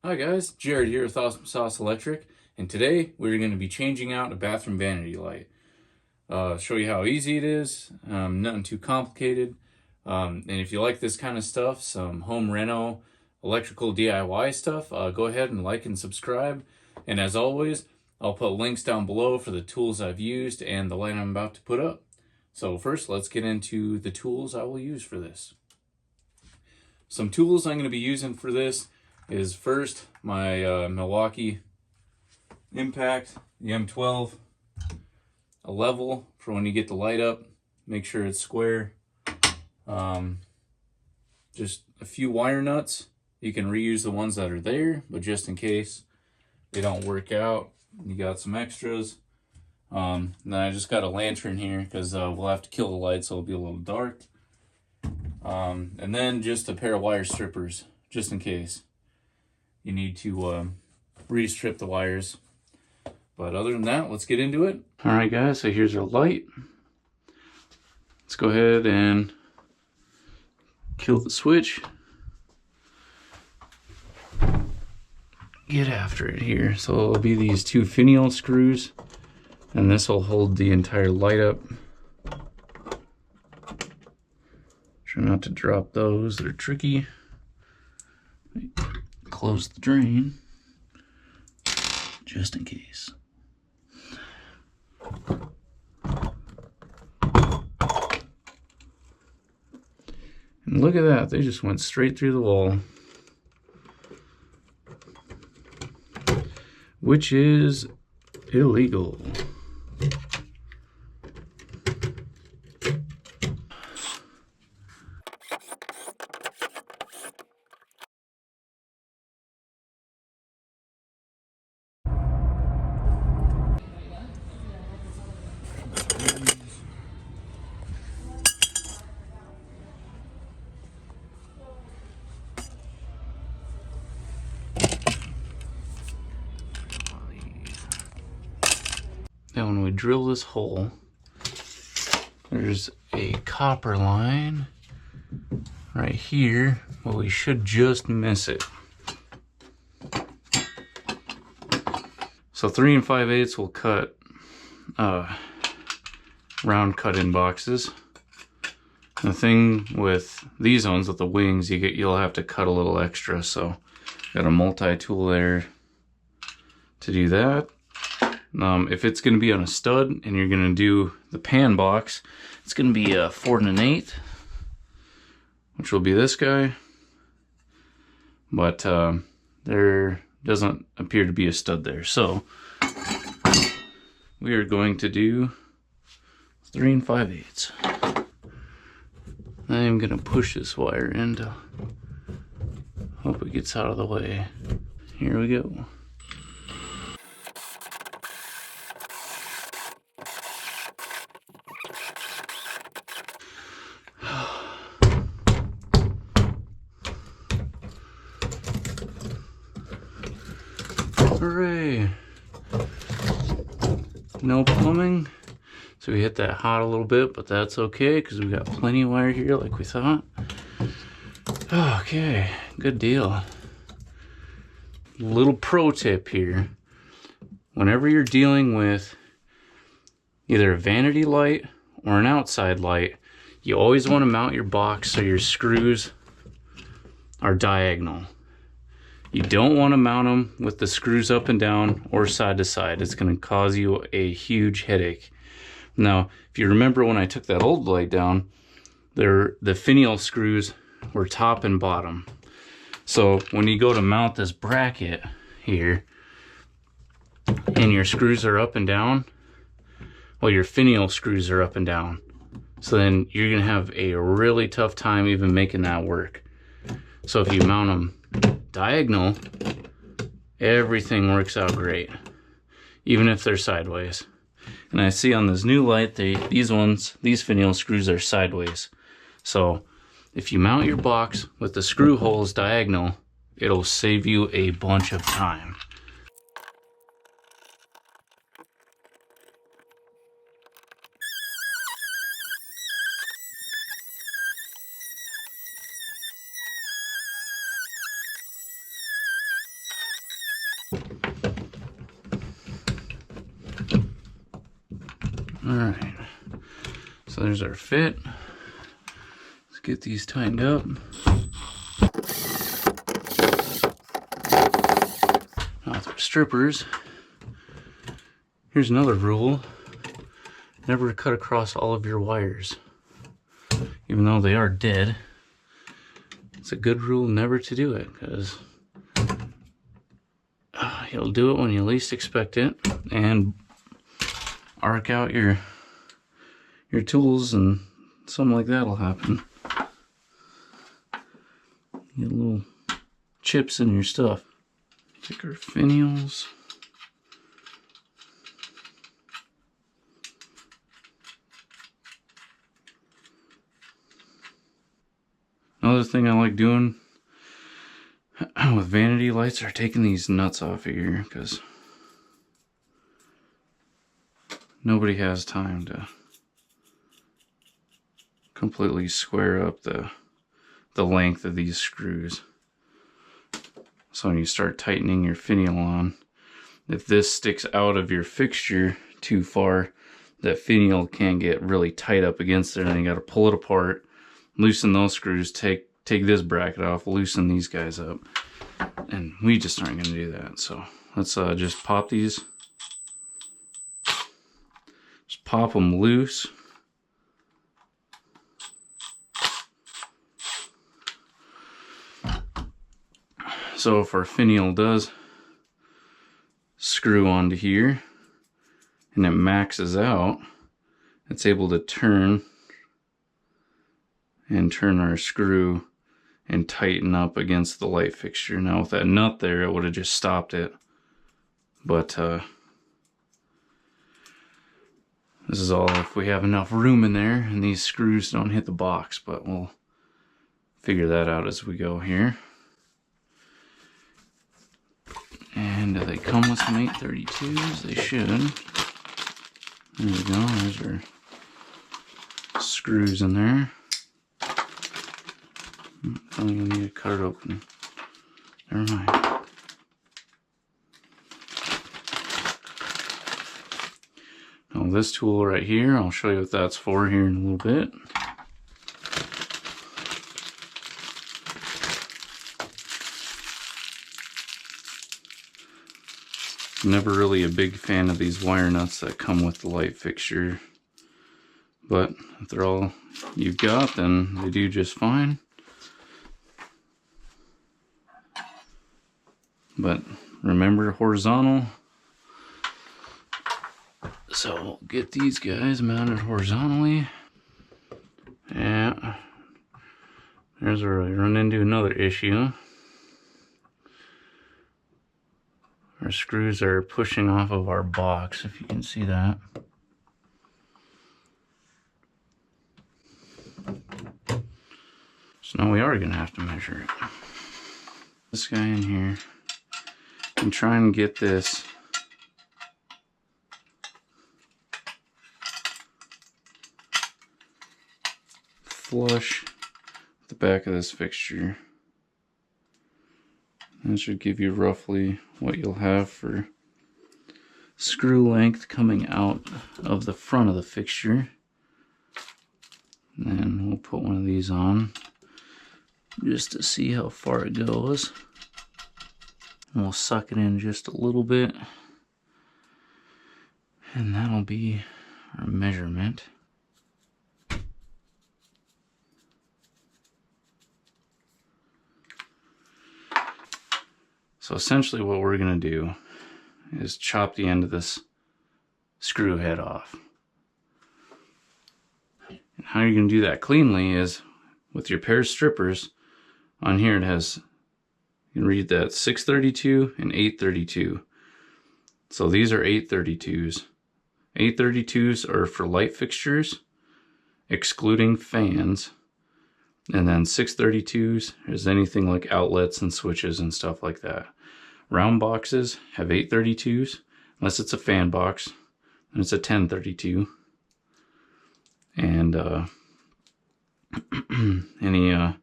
Hi guys, Jared here with Awesome Sauce Electric, and today we're going to be changing out a bathroom vanity light. Show you how easy it is, nothing too complicated. And if you like this kind of stuff, some home reno, electrical DIY stuff, go ahead and like and subscribe. And as always, I'll put links down below for the tools I've used and the light I'm about to put up. So first, let's get into the tools I will use for this. Some tools I'm going to be using for this is first my Milwaukee Impact, the M12, a level for when you get the light up, make sure it's square, just a few wire nuts. You can reuse the ones that are there, but just in case they don't work out, you got some extras. Then I just got a lantern here because we'll have to kill the light, so it'll be a little dark. And then just a pair of wire strippers, just in case you need to re-strip the wires. But other than that, let's get into it. All right, guys, so here's our light. Let's go ahead and kill the switch. Get after it here. So it'll be these two finial screws, and this will hold the entire light up. Try not to drop those, they're tricky. Close the drain, just in case. And look at that, they just went straight through the wall. Which is illegal. Now when we drill this hole, there's a copper line right here, but we should just miss it. So 3 5/8 will cut round cut-in boxes. The thing with these ones with the wings, you'll have to cut a little extra, so got a multi-tool there to do that. If it's going to be on a stud and you're going to do the pan box, it's going to be a 4 1/8, which will be this guy. But there doesn't appear to be a stud there, so we are going to do 3 5/8. I'm going to push this wire in to hope it gets out of the way. Here we go. Hooray! No plumbing, so we hit that hot a little bit, but that's okay because we got plenty of wire here like we thought. Okay, good deal. Little pro tip here. Whenever you're dealing with either a vanity light or an outside light, you always want to mount your box so your screws are diagonal. You don't want to mount them with the screws up and down or side to side. It's going to cause you a huge headache. Now, if you remember when I took that old light down, the finial screws were top and bottom. So when you go to mount this bracket here and your screws are up and down, well, your finial screws are up and down. So then you're going to have a really tough time even making that work. So if you mount them diagonal, everything works out great, even if they're sideways. And I see on this new light, these finial screws are sideways. So if you mount your box with the screw holes diagonal, it'll save you a bunch of time. Alright, so there's our fit. Let's get these tightened up. Now with our strippers, here's another rule. Never cut across all of your wires. Even though they are dead, it's a good rule never to do it, because you'll do it when you least expect it and arc out your tools, and something like that will happen. Get little chips in your stuff. Take our finials. Another thing I like doing with vanity lights are taking these nuts off of here, because nobody has time to completely square up the length of these screws. So when you start tightening your finial on, if this sticks out of your fixture too far, that finial can get really tight up against there, and you got to pull it apart, loosen those screws, take this bracket off, loosen these guys up, and we just aren't going to do that. So let's just pop these, just pop them loose. So if our finial does screw onto here and it maxes out, it's able to turn our screw and tighten up against the light fixture. Now with that nut there, it would have just stopped it, but this is all if we have enough room in there and these screws don't hit the box, but we'll figure that out as we go here. And they come with some 832s, they should. There we go, there's our screws in there. I'm gonna need to cut it open. Never mind. Now this tool right here, I'll show you what that's for here in a little bit. Never really a big fan of these wire nuts that come with the light fixture, but if they're all you've got, then they do just fine. But remember, horizontal. So we'll get these guys mounted horizontally. Yeah, there's where we run into another issue. Our screws are pushing off of our box, if you can see that. So now we are going to have to measure it. This guy in here, and try and get this flush with the back of this fixture. That should give you roughly what you'll have for screw length coming out of the front of the fixture. And then we'll put one of these on just to see how far it goes. And we'll suck it in just a little bit. And that'll be our measurement. So essentially what we're going to do is chop the end of this screw head off. And how you're going to do that cleanly is with your pair of strippers. On here it has, you can read that 632 and 832. So these are 832s. 832s are for light fixtures, excluding fans. And then 632s is anything like outlets and switches and stuff like that. Round boxes have 832s, unless it's a fan box, and it's a 1032. And any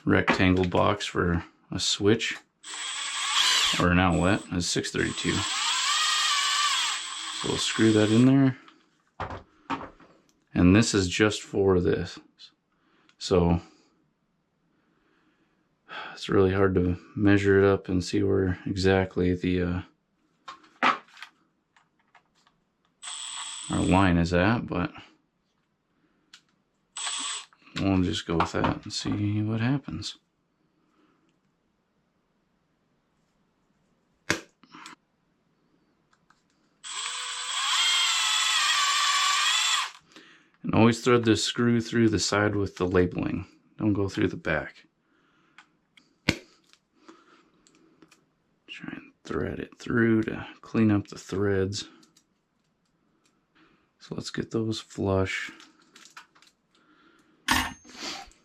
rectangle box for a switch or an outlet, is 632. So we'll screw that in there. And this is just for this. So it's really hard to measure it up and see where exactly the our line is at, but we'll just go with that and see what happens. And always thread this screw through the side with the labeling. Don't go through the back. Try and thread it through to clean up the threads. So let's get those flush.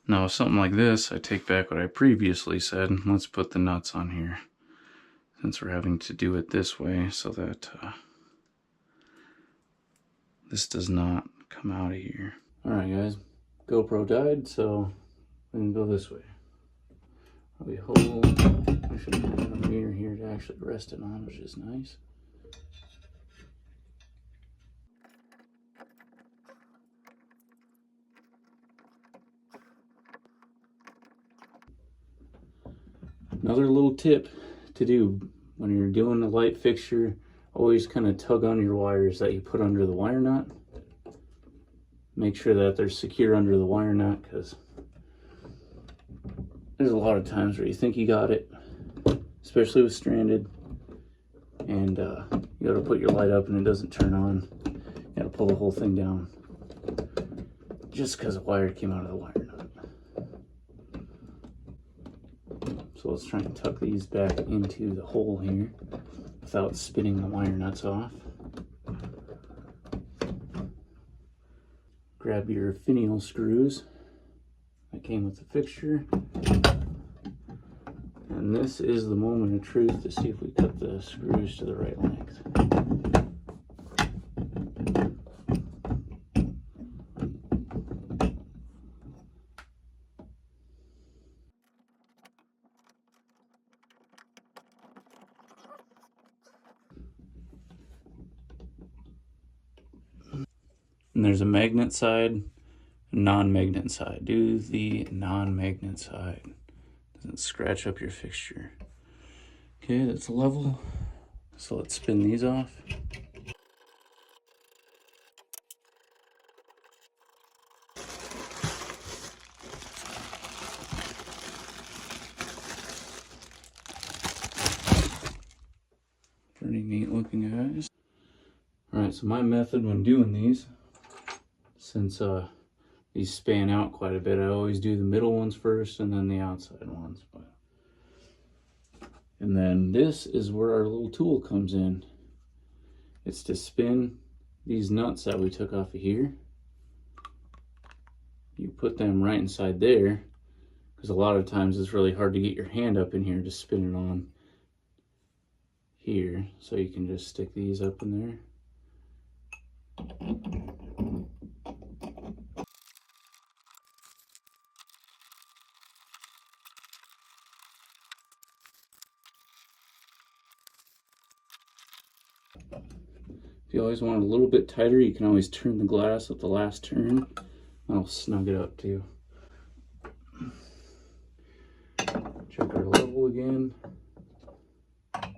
Now with something like this, I take back what I previously said. Let's put the nuts on here, since we're having to do it this way so that this does not come out of here. Alright guys, GoPro died, so we're gonna go this way. We hold, I should have a mirror here to actually rest it on, which is nice. Another little tip to do when you're doing the light fixture, always kind of tug on your wires that you put under the wire nut. Make sure that they're secure under the wire nut, because there's a lot of times where you think you got it, especially with stranded, and you got to put your light up and it doesn't turn on. You got to pull the whole thing down just because a wire came out of the wire nut. So let's try and tuck these back into the hole here without spinning the wire nuts off. Grab your finial screws that came with the fixture. And this is the moment of truth to see if we cut the screws to the right length. And there's a magnet side, a non-magnet side. Do the non-magnet side. Doesn't scratch up your fixture. Okay, that's level. So let's spin these off. Pretty neat looking guys. Alright, so my method when doing these, since these span out quite a bit, I always do the middle ones first and then the outside ones. And then this is where our little tool comes in. It's to spin these nuts that we took off of here. You put them right inside there, because a lot of times it's really hard to get your hand up in here to spin it on here. So you can just stick these up in there. If you always want it a little bit tighter, you can always turn the glass at the last turn. That'll snug it up too. Check our level again. Got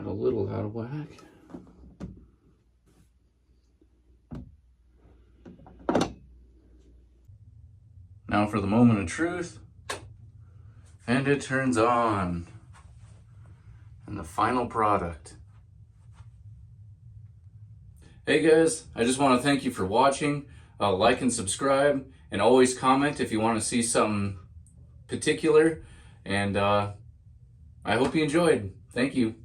a little out of whack. Now for the moment of truth. And it turns on. And the final product. Hey guys, I just want to thank you for watching. Like and subscribe, and always comment if you want to see something particular. And I hope you enjoyed. Thank you.